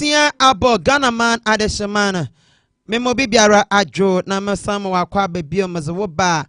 Etia abo Ghana man adeshamana. Memo bibiara ajo na masama wakwa bebio mazawo ba.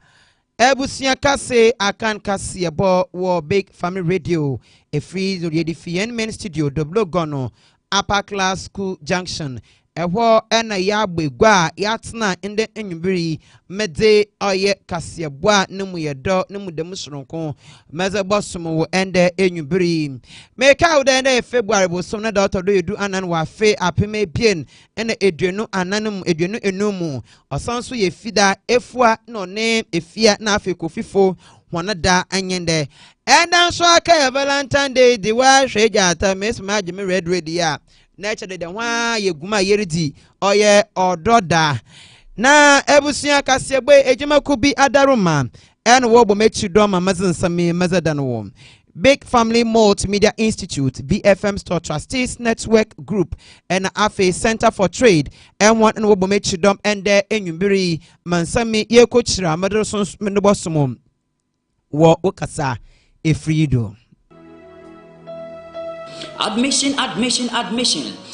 Ebusia kase akan kase ebo wo Big Family Radio. A free zodiedi fien main studio double gono. Upper class school junction. Ewo ena ya begwa yatna inde enyubiri mede oye kasiebwa nemu yedo nemu demusronko meze bosumo wo ende enyubiri meka ude ende February bo somna da otodo yedu anan wa fe apeme bien ene eduenu ananum eduenu enumu osanso ye fida efua no ne efia na afi kofifo wana da anyende enda so aka Valentine Day di wa hweja ata miss majime red radio nature de wa ye guma yeridi oye ododa na ebusia kasiegbe ejima kubi adaruma en wo bo mechi do ma mazinsame mazadan wo Big Family Multimedia Institute BFM Store Trustees Network Group and Afe Center for Trade and one and wo bo mechi dom ende enyumbiri mansame ye kochira madroson menobosomo wo okasa efrido. Admission.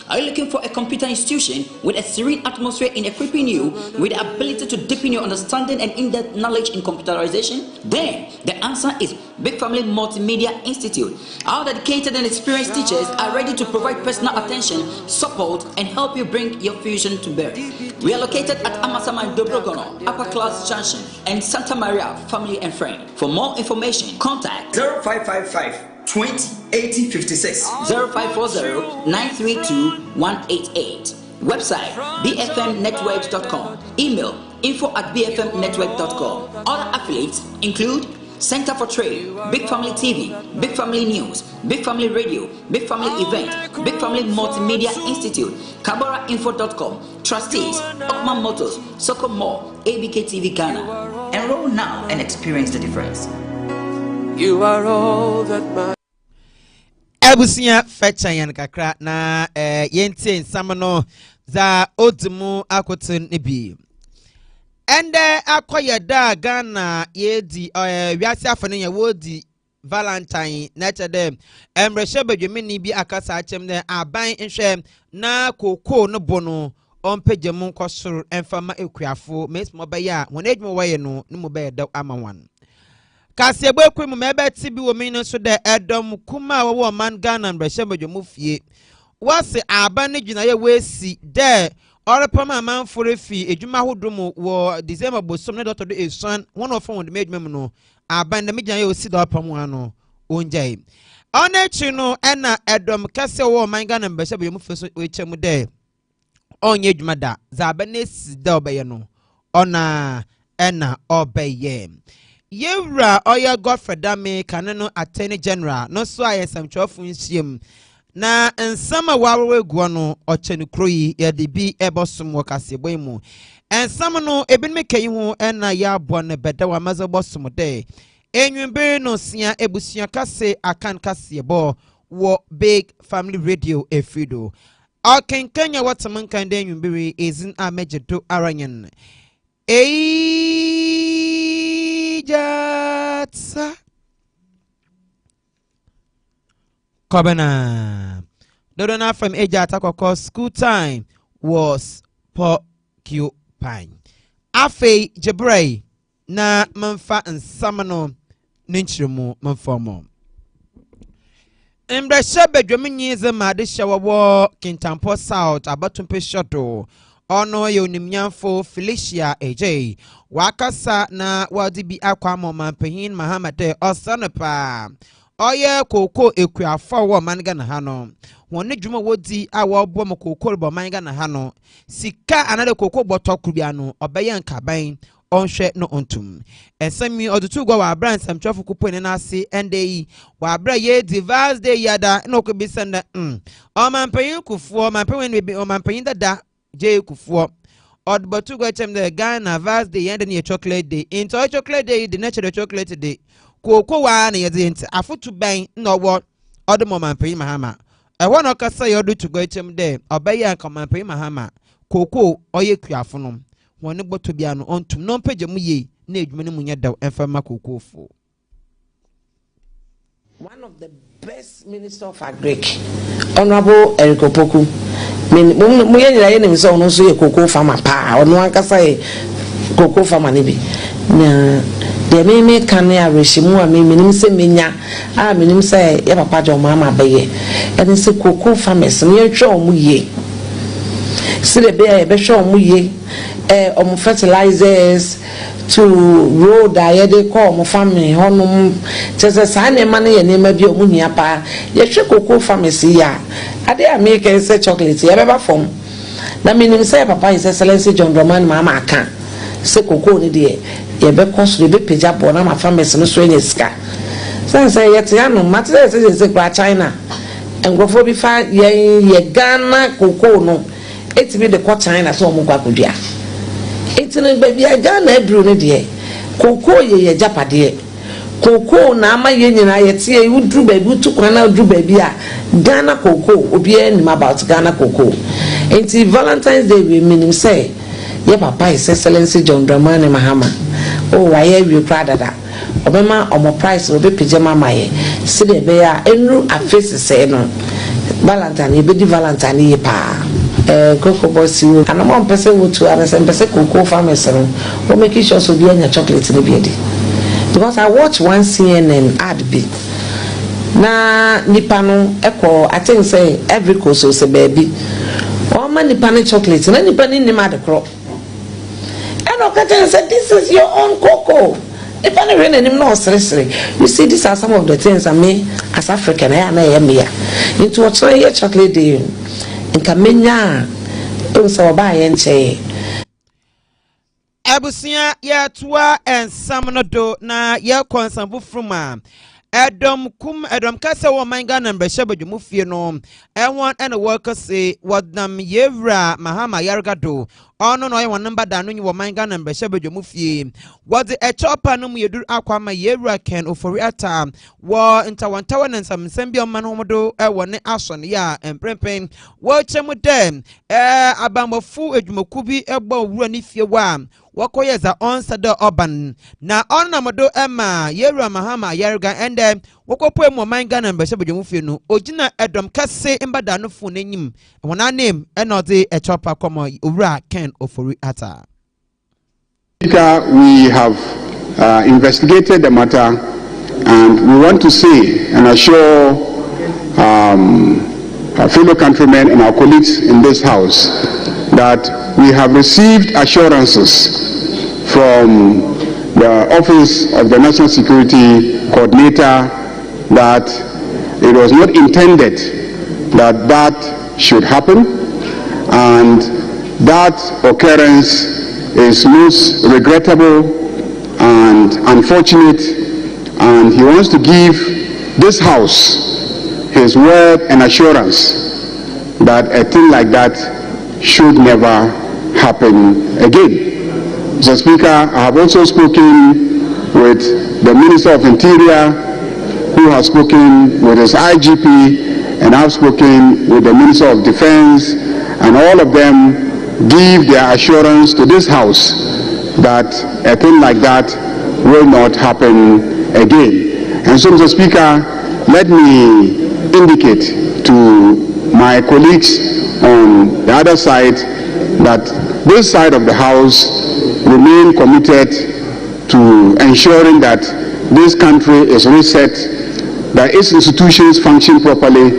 Are you looking for a computer institution with a serene atmosphere in equipping you with the ability to deepen your understanding and in-depth knowledge in computerization? Then the answer is Big Family Multimedia Institute. Our dedicated and experienced teachers are ready to provide personal attention, support, and help you bring your fusion to bear. We are located at Amasama and Dobrogono, Upper Class Junction, and Santa Maria Family and Friend. For more information, contact 0555 20 80 56 0540 932 188. Website bfmnetworks.com. Email info@bfmnetwork.com. Other affiliates include Center for Trade, Big Family TV, Big Family News, Big Family Radio, Big Family Event, Big Family Multimedia Institute, KabaraInfo.com, Trustees, Okman Motors, Soko Mall, ABK TV Ghana. Enroll now and experience the difference. You are all that matters. Ebusia fecha kakra na yente nsamno za odumu akotin nibi. Ende akoye da Ghana yedi wiase afane ye wodi Valentine nature dem emreshe bedwemini bi akasa achem ne aban nhwe na koko no bono ompejemu nkosoro emfama ekuafo mes mobeya won edwuma waye no ne mobeya da amawan kasiegbe kwemu mebe tibi wo mino so de edom kuma wo man Ghana emreshe bedwemu fie wase aban ne dwuna ye wesi de Orapama man for a fee, a Juma Hudumo war December bosom not to a son, one of them made memno, a band the Midjan sit up on one unjay. On a chino, Anna Adam Castle or my gun and Bishop which am there. On ye mada, Zabanis Delbayano, Ona Anna obey. Yevra or your Godfrey Dame, Canano Attorney General, no so I am 12 sim. Na ensama wawe guano ochenukroyi ya dibi ebosom wakase boimu ensama no ebinmeke yihu ena ya bone beda wa mazo bosom de enwembe no sia ebusia kase akan kase bo wo Big Family Radio efido okenkanya watamankan de enwembe ezin amejedo aranyen ejatsa Kobana Dodona from Ejata Koko school time was porcupine. Afe Jebrei na manfa nsamano ninchirumu manfomo. Mbresha bedwamenyi ze made shawo Kintampo South abatumpe shoto. Ono yonimnyamfo Felicia AJ wakasa na wadibi akwa mampanyin Mahamade Osanepa. Oye koko ekuafa wo manga na hano woni dwuma wodi a wo bo mo koko bo manga na hano sika anade koko botokru bia no obeye nkaban onhwe no ontum esami odutu gwa wa brand sam twafo kupo ne na ase ende wa bra ye device day yada no ko bi senda o manpanyin kufuo manpanyin bi o manpanyin dada je kufuo odbotu gwa chem the Ghana vast day ende ne chocolate day into chocolate day the natural chocolate day koko wa na yede nti afotu ban na owo odomo manpai mahama e wono kasa yodo to go chem de obeye ka manpai mahama koko oye kuafo no woni boto bia no ontum no mpagemu ye na edwuma no munya daw enfama koko fo. One of the best minister of agric, Honorable Eric Opoku, me mo yenya ye nim so no so ye cocoa farmer pa ono ankasa ye cocoa farmer ne bi na de me kan ya reshimu a me nim se menya a me nim se ye papa jo mama beye ene se cocoa farmers ne ye hwe omu ye sile be ye be hwe omu ye omu fertilizers to road aye de call omu family honum tese sa ne ma ne ye ne ma bi omu hia pa ye hwe cocoa farmers ya ade America say chocolate ye beba form na me nim say papa his excellency John Dramani mama aka say cocoa ni de ye be cost be peja bo na ma farmers no so enya sika say ye te anu matter say kwa China engofo bi fa ye Ghana cocoa no etibi de kwa China so omo kwa kodua etine be bi Ghana ebru ni de cocoa ye japade cocoa na ama ye nyina ye tie udru ba bi tu kwana udru ba bi a Ghana cocoa obi anim about Ghana cocoa enti Valentine's Day we meaning say ye papa his excellency John Dramani Mahama oh why we proud of that obema omo price obi pejama maye se de be ya enru afese say no Valentine be di Valentine ye pa cocoa boss you and am person wo to and some person cocoa farmers no o make sure so bi anya chocolate ni bi edi because I watch one CNN ad be na nipa no eko I think say every coast so baby o ma nipa ne chocolate na nipa ni ma de kro and o ka say this is your own cocoa nipa ne rene nim no sere you see these are some of the things I me as African na ya me ya into what try chocolate day nka menya o so ba ye nche Abusia ya tuwa ensamno do na ya konsambu fruma Edom kase wo manga na mbehye badwumu fie no ewon ene worker say wadam yewra mahama yargado ono no ye wonamba da no nyi wo manga na mbehye badwumu fie wode echopa no mu yedur akwama yewra ken ofori ata wo ntawantawa na nsamsam bi omma no modo ewo ne aso ne ya emprempen wo chemu dem abambofu edwumaku bi egba owura ne fie wa wakoyeza onsada oban na onamodo ema yewra mahama yarga ende wokopo emu manga na mbehye badwumu fie no ogina edom kase mbada no fu n'enyim wona name enode echopa komo owura ken ofori ata. We have investigated the matter and we want to say and assure our fellow countrymen and our colleagues in this house that we have received assurances from the Office of the National Security Coordinator that it was not intended that that should happen, and that occurrence is most regrettable and unfortunate, and he wants to give this house his word and assurance that a thing like that should never happen again. Mr. Speaker, I have also spoken with the Minister of Interior, who has spoken with his IGP, and I've spoken with the Minister of Defense, and all of them give their assurance to this House that a thing like that will not happen again. And so, Mr. Speaker, let me indicate to my colleagues on the other side that this side of the House remain committed to ensuring that this country is reset, that its institutions function properly,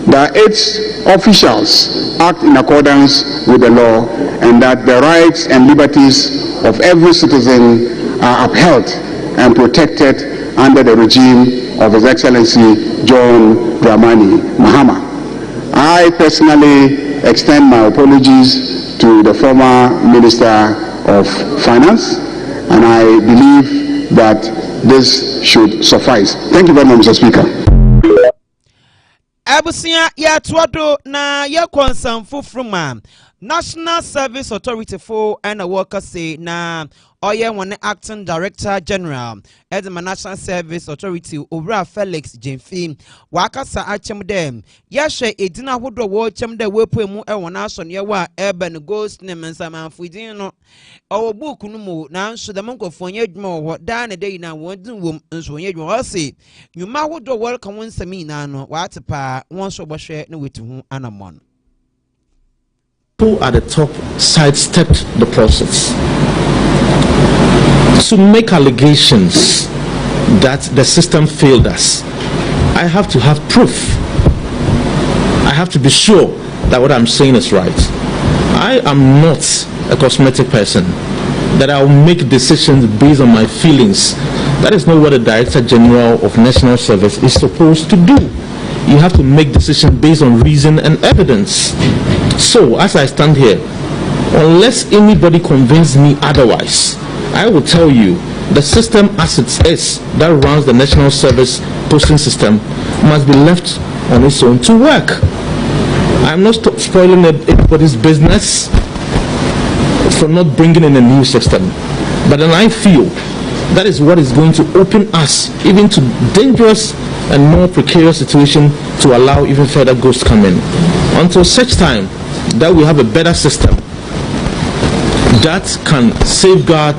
that its officials act in accordance with the law, and that the rights and liberties of every citizen are upheld and protected under the regime of His Excellency John Dramani Mahama. I personally extend my apologies to the former Minister of Finance, and I believe that this should suffice. Thank you very much, Mr. Speaker. Abusia ya tuado na ya konsamfu fruma National Service Authority for and a worker say na oye one acting director general at the National Service Authority Owura Felix Jemfi wakasa achem dem yahwe edina hodo wo chem de wepo mu e wona so ne wa urban ghost ne mensamanfo edin no owo book no mu na nso de monkofo nya adwuma wo da na dey na won wom nso nya adwuma wo se nyuma hodo wo kan won sami na no wa tepa won so bohwe na wetu hu anamon. who at the top sidestepped the process. To make allegations that the system failed us, I have to have proof. I have to be sure that what I'm saying is right. I am not a cosmetic person, that I will make decisions based on my feelings. That is not what the Director General of National Service is supposed to do. You have to make decisions based on reason and evidence. So, as I stand here, unless anybody convinces me otherwise, I will tell you the system as it is that runs the National Service posting system must be left on its own to work. I'm not spoiling anybody's business for not bringing in a new system, but then I feel that is what is going to open us even to dangerous and more precarious situation to allow even further ghosts come in. Until such time that we have a better system that can safeguard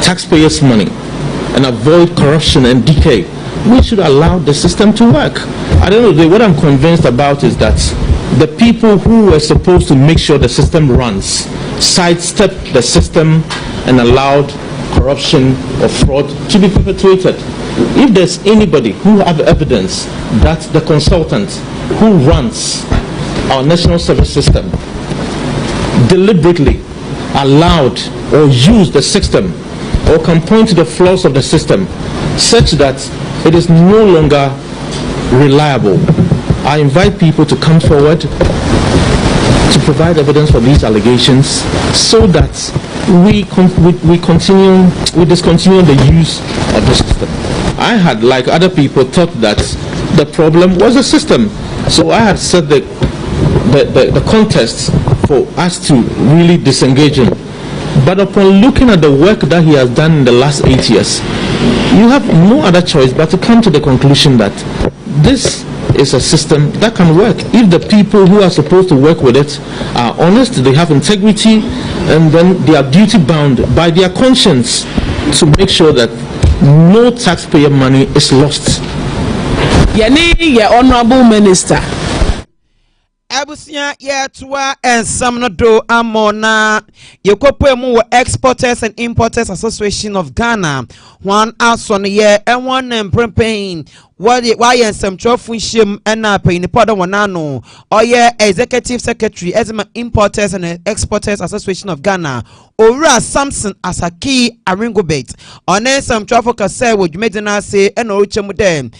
taxpayers' money and avoid corruption and decay, we should allow the system to work. At the end of the day, what I'm convinced about is that the people who were supposed to make sure the system runs sidestepped the system and allowed corruption or fraud to be perpetuated. If there's anybody who have evidence that the consultant who runs our national service system deliberately allowed or used the system or can point to the flaws of the system such that it is no longer reliable, I invite people to come forward to provide evidence for these allegations so that we discontinue the use of the system. I had, like other people, thought that the problem was the system. So I had set the contest for us to really disengage him. But upon looking at the work that he has done in the last 8 years, you have no other choice but to come to the conclusion that this is a system that can work if the people who are supposed to work with it are honest, they have integrity, and then they are duty bound by their conscience to make sure that no taxpayer money is lost. Your honorable minister. Abusia yetua ensam no do amona yekopo mu Exporters and Importers Association of Ghana one aso ye and one empremping why ensam chofu shim ena payini poda wanano or ye executive secretary ezema Importers and Exporters Association of Ghana Ora Samson Asaki Aringobet on ensam chofu kase wo dwumedi na se ena ochemu dem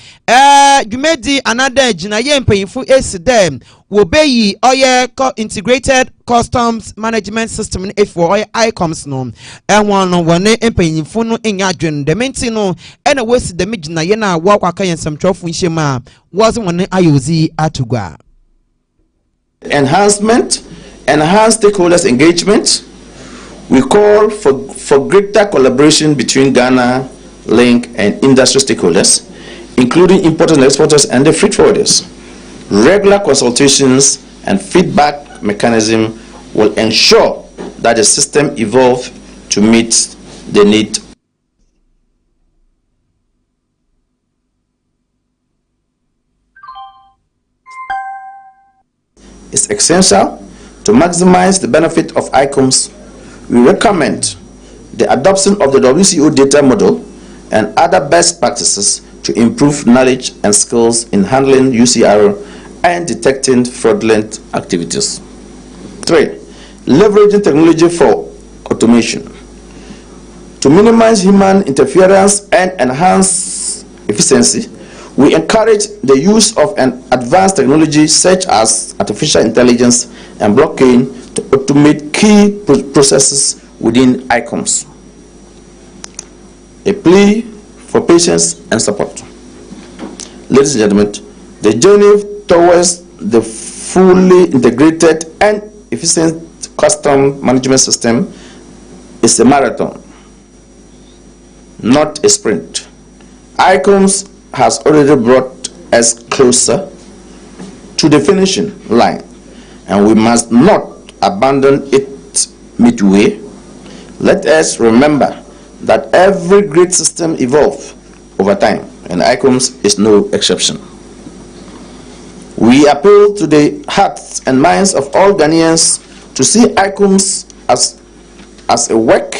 dwumedi another jina ye mpanyinfu esi dem wo beyi oye integrated customs management system if oye ICOMS no enwa no wone empanyinfu no enya adwen de menti no ena wesi de migina ye na wa kwaka yensam twofo nhema was wone ayozi atugwa. Enhanced stakeholders engagement. We call for greater collaboration between Ghana, Link, and industry stakeholders, including importers and exporters and the freight forwarders. Regular consultations and feedback mechanism will ensure that the system evolves to meet the need. It's essential to maximize the benefit of ICOMS. We recommend the adoption of the WCO data model and other best practices to improve knowledge and skills in handling UCR and detecting fraudulent activities. 3. Leveraging technology for automation. To minimize human interference and enhance efficiency, we encourage the use of an advanced technology such as artificial intelligence and blockchain to automate key processes within ICOMS. A plea for patience and support. Ladies and gentlemen, the journey towards the fully integrated and efficient custom management system is a marathon, not a sprint. ICOMS has already brought us closer to the finishing line, and we must not abandon it midway. Let us remember that every great system evolves over time, and ICOMS is no exception. We appeal to the hearts and minds of all Ghanaians to see ICOMS as a work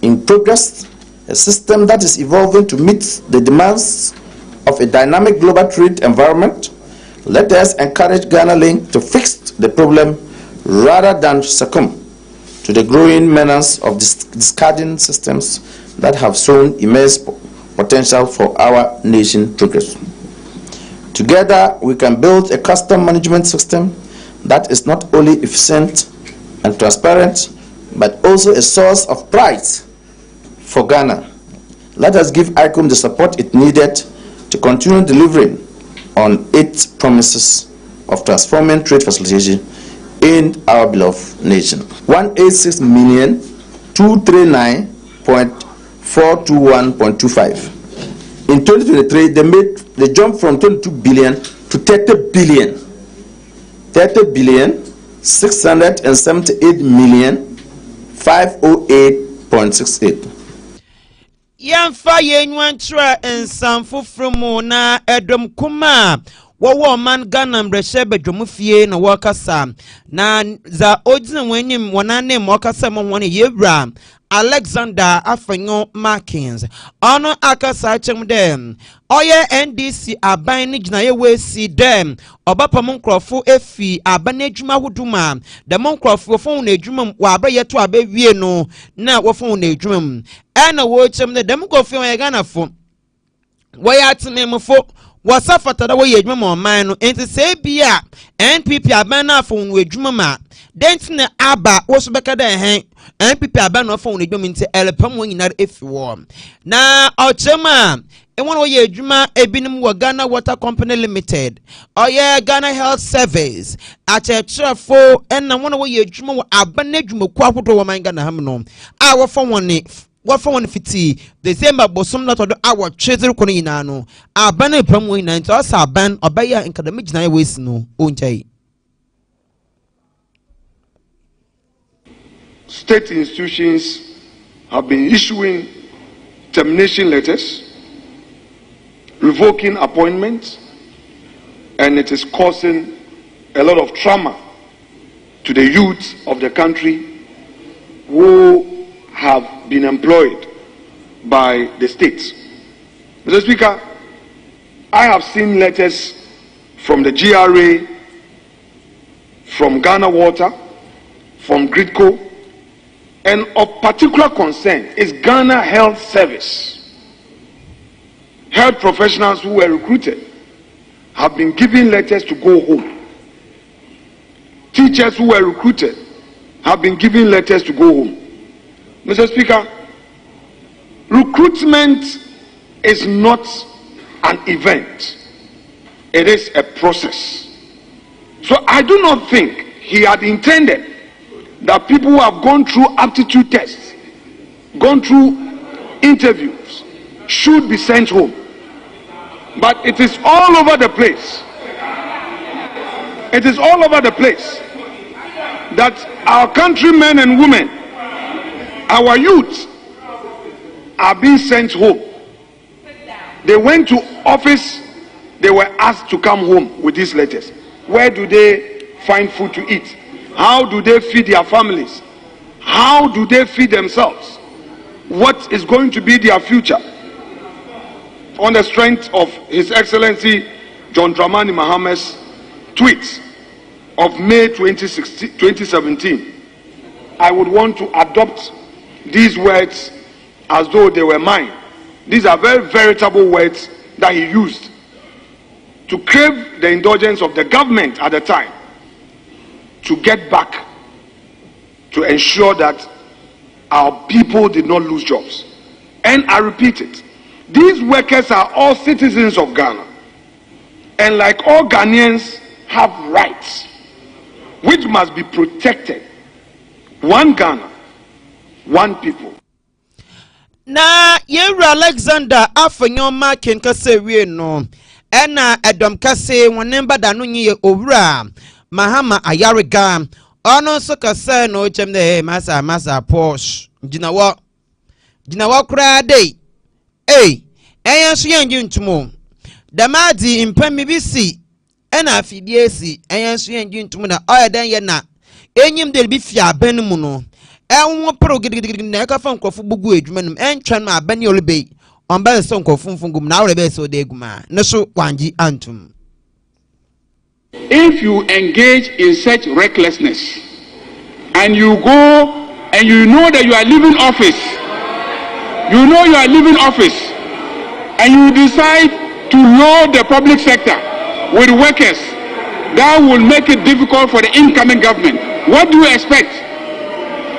in progress, a system that is evolving to meet the demands of a dynamic global trade environment. Let us encourage Ghana Link to fix the problem rather than succumb to the growing menace of discarding systems that have shown immense potential for our nation progress. Together, we can build a custom management system that is not only efficient and transparent, but also a source of pride for Ghana. Let us give ICOM the support it needed to continue delivering on its promises of transforming trade facilitation in our beloved nation. 186,239,421.25. In 2023, they jumped from 22 billion to 30 billion. 30 billion 678,508.68. Yamfa yenwantra ensamfo from na edom kuma wo man Ghana mbrehye bedwomfie na wakasa na za odina wenim wonane mwakasa mwone yebra Alexander Afanyo Markins ono akasa chem dem oye NDC aban ni gina ye wesi dem obapam nkrofo efi aban adwuma huduma dem nkrofo fon na adwuma wa abaye to abawie no na wo fon na adwuma ena wo chem dem nkrofo ye Ghana fo wo ya tenemfo wasafata da wo ye adwuma mo man no enti se bia NPP aban na fon no adwuma ma dentina aba wo so beka da hen NPP aban no fon no adwuma nti elpam wo nyina efi wo na ochema enwon wo ye adwuma ebinim wo Ghana Water Company Limited oye Ghana Health Service achechefo enna won wo ye adwuma wo aban adwuma ku ahodo wo man Ghana ham no a wo fon woni wafon fiti December bosom na todo awo twetiri kono yina no aban epam wo yina nti osa aban obaya nkadame gina wesi no onjai. State institutions have been issuing termination letters, revoking appointments, and it is causing a lot of trauma to the youth of the country who have been employed by the states. Mr. Speaker, I have seen letters from the GRA, from Ghana Water, from Gridco, and of particular concern is Ghana Health Service. Health professionals who were recruited have been given letters to go home. Teachers who were recruited have been given letters to go home. Mr. Speaker, recruitment is not an event. It is a process. So I do not think he had intended that people who have gone through aptitude tests, gone through interviews, should be sent home. But it is all over the place. It is all over the place that our countrymen and women, our youth, are being sent home. They went to office, they were asked to come home with these letters. Where do they find food to eat? How do they feed their families? How do they feed themselves? What is going to be their future? On the strength of His Excellency John Dramani Maham's tweet of May 2017, I would want to adopt these words as though they were mine. These are very veritable words that he used to crave the indulgence of the government at the time to get back to ensure that our people did not lose jobs. And I repeat it, these workers are all citizens of Ghana, and like all Ghanaians have rights which must be protected. One Ghana, one people. Na Yera Alexander Afanyo Markin kase wie no ena edom kase wonemba da no nye owura Mahama Ayariga ono so kase no chem ne masa Porsche ginawo kura dey eyan so yanji ntumo damadi mpam bisi ena afidie si eyan so yanji ntumo na oyeden ye na enyim de bi fia ben mu no enwo pro gidigidi na ka fa nkofo bugu edwuma num entwan ma abani olebe on ba so nkofo mfungum na awre be so de eguma ne so wanji antum. If you engage in such recklessness and you go and you know that you are leaving office, and you decide to load the public sector with workers, that will make it difficult for the incoming government. What do you expect?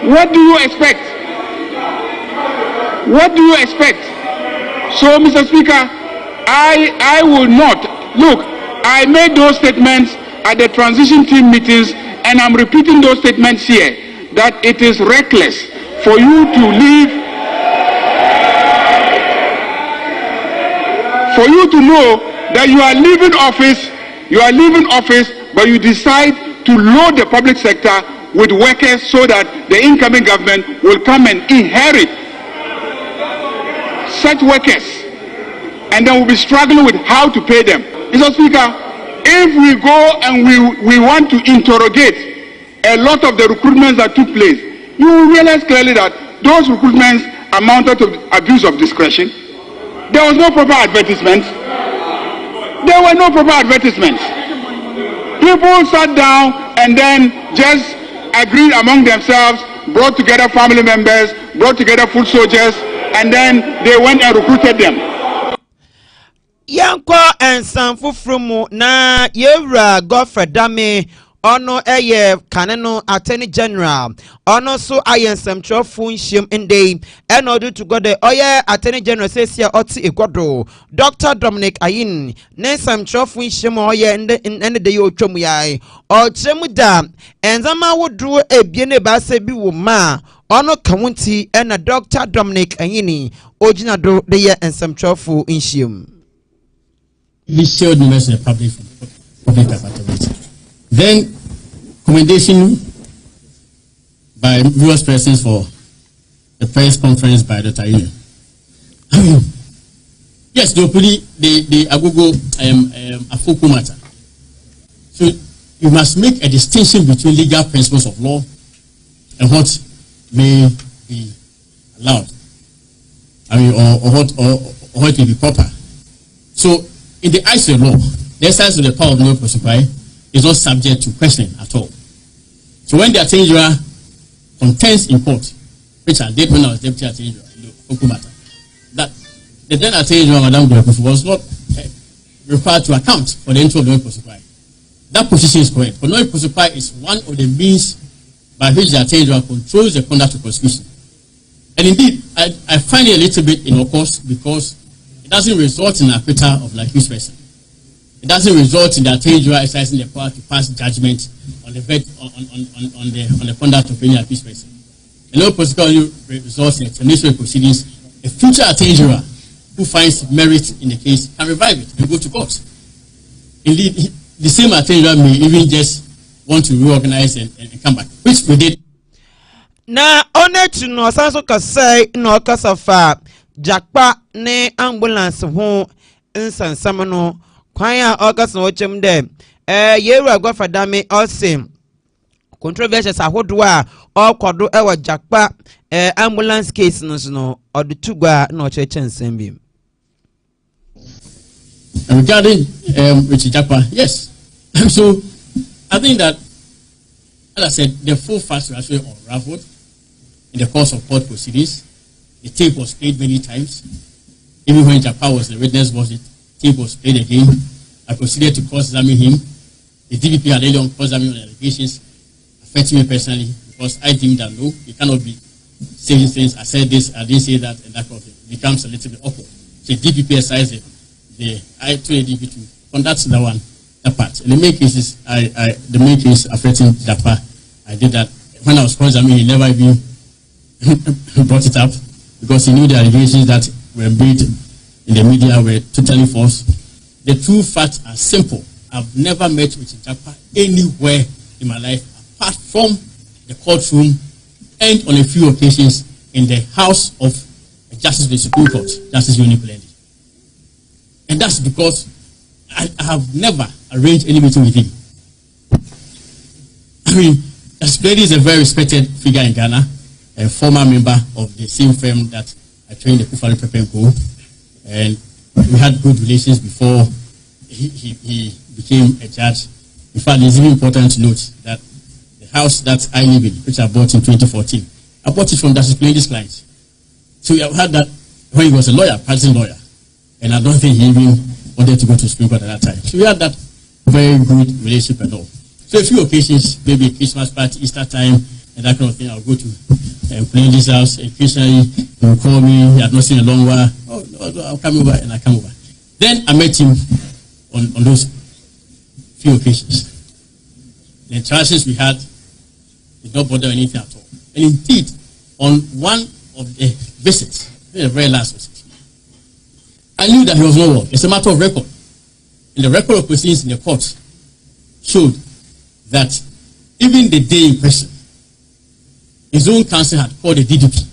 What do you expect? What do you expect? So, Mr. Speaker, I will not. Look, I made those statements at the transition team meetings, and I'm repeating those statements here, that it is reckless for you to leave, for you to know that you are leaving office, but you decide to load the public sector with workers so that the incoming government will come and inherit such workers, and then we'll be struggling with how to pay them. Mr. Speaker, if we go and we want to interrogate a lot of the recruitments that took place, you will realize clearly that those recruitments amounted to abuse of discretion. There was no proper advertisement. There were no proper advertisements. People sat down and then just agreed among themselves, brought together family members, brought together foot soldiers, and then they went and recruited them. Yanko and some fufrumu na yewra Godfrey Dame ono eye kaneno attorney general ono so ayensem chofo nhiem ndey enodo to go the oye attorney general says here oti egodo Dr. Dominic Ayin nensem chofo nhiem oye ende de otwam yai o chemu da enzama wodru ebie ne ba se bi wo ma ono kawunti ena Dr. Dominic Ayin ojina do de ye ensem chofo nhiem. We showed members of the public accountability. Then, commendation by viewers present for the press conference by Dr. Ine. Yes, the Agogo Afoko matter. So you must make a distinction between legal principles of law and what may be allowed. Or what may be proper. So in the eyes of the law, the exercise of the power of no prosecution is not subject to question at all. So when the Attorney General contends in court, which I did when I was Deputy Attorney General in the Oku matter, that the then Attorney General, Madam Gurakufu, was not required to account for the entry of the prosecution. That position is correct. But no prosecution is one of the means by which the Attorney General controls the conduct of prosecution. And indeed, I find it a little bit innocuous because it doesn't result in acquittal of an accused person. It doesn't result in the Attorney General exercising the power to pass judgment on the conduct of any accused person. And no prosecution results in examination proceedings. A future Attorney General who finds merit in the case can revive it and go to court. Indeed, the same Attorney General may even just want to reorganize and come back, which we did. Na onetu no sanso kasai no kasafa jakpa ne ambulance ho nsansam no kwan a okasa no chem de yeru Godfrey Dame osim controversies ahodo a okodo e wa jakpa ambulance case no odutugwa na ocheche nsem bi. Regarding Richard Jakpa, yes. So I think that, as I said, the full facts were actually unraveled in the course of court proceedings. The tape was played many times. Even when Jakpa was the witness, the tape was played again. I proceeded to cross-examine him. The DPP had earlier on cross-examined on allegations affecting me personally because I deemed that no, you cannot be saying things. I said this, I didn't say that, and that it becomes a little bit awkward. So the DPP exercised I told the DPP to conduct that part. In the main cases, the main case affecting Jakpa, I did that. When I was cross-examining, he never even brought it up because he knew the allegations that were made in the media were totally false. The true facts are simple. I've never met with Jakpa anywhere in my life apart from the courtroom and on a few occasions in the house of Justice of the Supreme Court, Justice Yoni Blendi. And that's because I have never arranged any meeting with him. I mean, Justice is a very respected figure in Ghana, a former member of the same firm that I trained the Kufari Prep Co. And we had good relations before he became a judge. In fact, it's even important to note that the house that I live in, which I bought in 2014, I bought it from Justice Plenty's clients. So we have had that when he was a lawyer, practicing lawyer. And I don't think he even wanted to go to Supreme Court at that time. So we had that very good relationship and all. So a few occasions, maybe Christmas party, Easter time, and that kind of thing, I'll go to Plenty's house. Occasionally, he will call me, he had not seen a long while. Oh, no, I'll come over, and I come over. Then I met him on those few occasions. The interactions we had did not bother anything at all. And indeed, on one of the visits, the very last visit, I knew that he was not well. It's a matter of record. And the record of proceedings in the court showed that even the day in question, his own counsel had called the DDP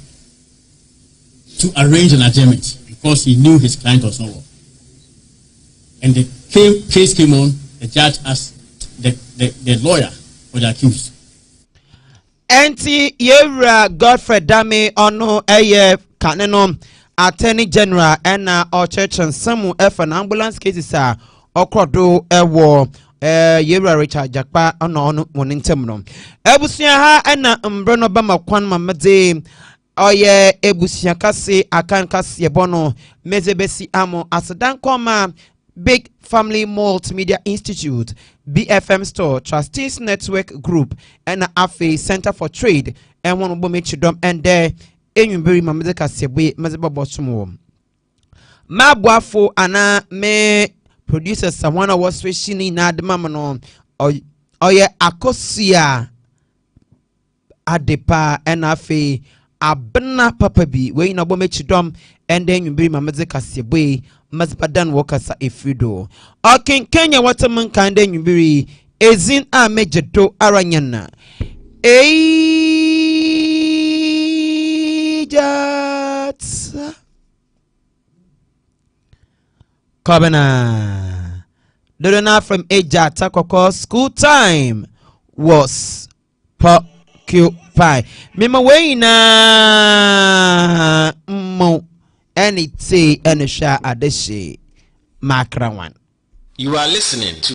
to arrange an adjournment because he knew his client was not well. And the case came on, the judge asked the lawyer for the accused. Enti Yera Godfrey Dame ono eye kaneno Attorney General and church and some an ambulance cases are okrodo ewo Yera Richard Jakpa ono monintemno. Ebusia ha ena mbrono bama kwan mamade oye ebusia kase akan kase bono mezebesi amo asadan koma Big Family Multimedia Institute, BFM Store, Trustees Network Group, and AFE Center for Trade, and one of Chidom and there, Enyumberi Mamazeka Sebe, Mazaba Bosumo. Mabwafo ana me producer someone was fishing in Admamano or ye Akosia Adepa and AFE Abna Papabi, where in a Chidom, and then you bring Mamazeka Sebe. Mazbadan Wakasa Ifrido. Okin Kenya Waterman Kande Nubiri Ezin a Mejedo Aranyana. Ejats Kobana Dodona from Ejat Takoko school time was occupied. Mima Wayna Mo. Any tea and a share at this makra one. You are listening to